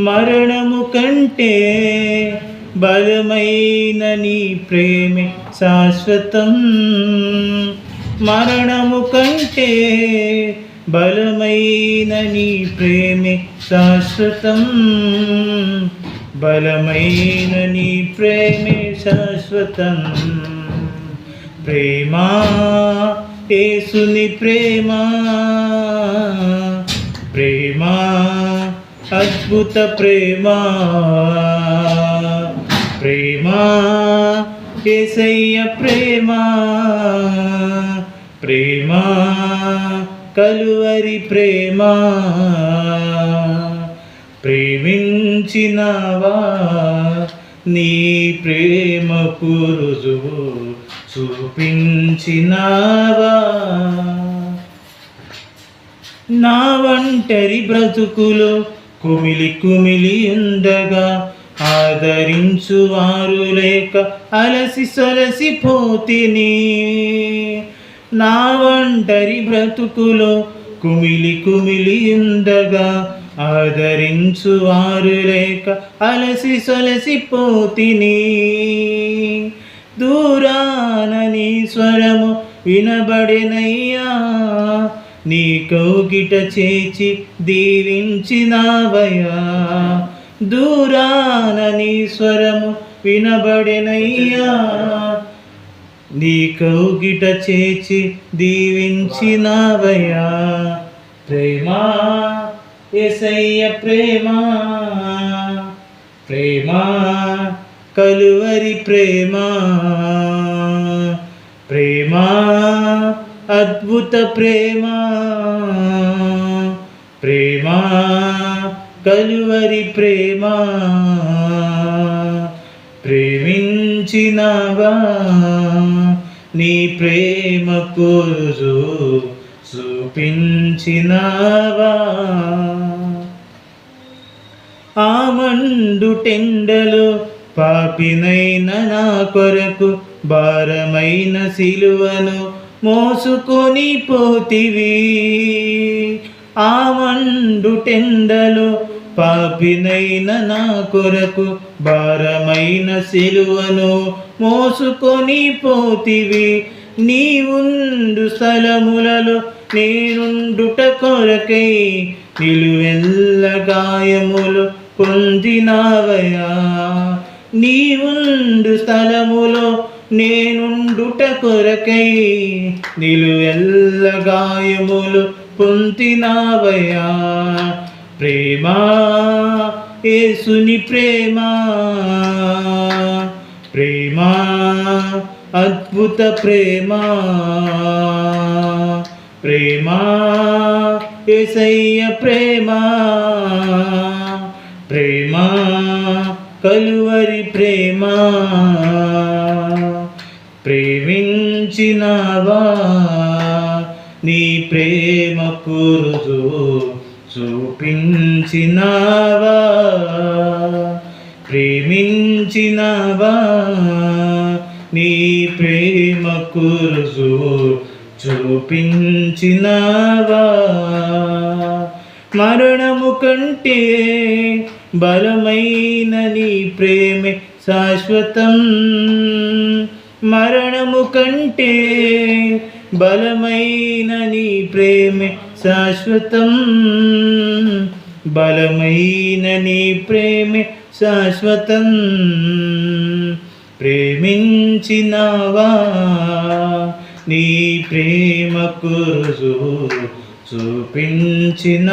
మరణము కంటే బలమైన నీ ప్రేమే శాశ్వతం. మరణము కంటే బలమైన నీ ప్రేమే శాశ్వతం. బలమైన నీ ప్రేమే శాశ్వతం. ప్రేమా యేసుని ప్రేమా, ప్రేమా అద్భుత ప్రేమా, ప్రేమా యేసయ్య ప్రేమా, ప్రేమా కలువరి ప్రేమా. ప్రేమించినవా నీ ప్రేమకు రుజువు చూపించినావా. నా ఒంటరి బ్రతుకులో కుమిలి కుమిలి ఉండగా ఆదరించువారు లేక అలసి సొలసిపోతిని. నా ఒంటరి బ్రతుకులో కుమిలి కుమిలి ఉండగా ఆదరించువారు లేక అలసి సొలసిపోతిని. దూరాన నీ స్వరము వినబడినయ్యా, నీ కౌగిట చేచి దీవించినావయ్యా. దూరాన నీ స్వరము వినబడినయ్యా, నీ కౌగిట చేచి దీవించినావయ్యా. ప్రేమా యేసయ్య ప్రేమా, ప్రేమా కలువరి ప్రేమా, ప్రేమా అద్భుత ప్రేమా, ప్రేమా కలువరి ప్రేమా. ప్రేమించినవా నీ ప్రేమకు రుజువు చూపించినవా. ఆ మండుటెండలో పాపినైన నా కొరకు భారమైన సిలువను మోసుకొని పోతివి. ఆ మండుటెండలో పాపినైన నా కొరకు భారమైన సిలువను మోసుకొని పోతివి. నీవుండు స్థలములలో నేనుండుట కొరకై నిలువెల్ల గాయములు పొందినావయా. నీవుండు స్థలములో నేనుండుట కొరకై నిలువెల్ల గాయములు పొందినావయా. ప్రేమా యేసుని ప్రేమా, ప్రేమా అద్భుత ప్రేమా, ప్రేమా యేసయ్య ప్రేమా, ప్రేమా కలువరి ప్రేమా. ప్రేమించినవా నీ ప్రేమకు రుజువు చూపించినవా. ప్రేమించినవా నీ ప్రేమకు రుజువు చూపించినవా. మరణము కంటే బలమైన నీ ప్రేమే శాశ్వతం. మరణము కంటే బలమైన నీ ప్రేమే శాశ్వతం. బలమైన నీ ప్రేమే శాశ్వతం. ప్రేమించినవా నీ ప్రేమకు రుజువు చూపించినవా.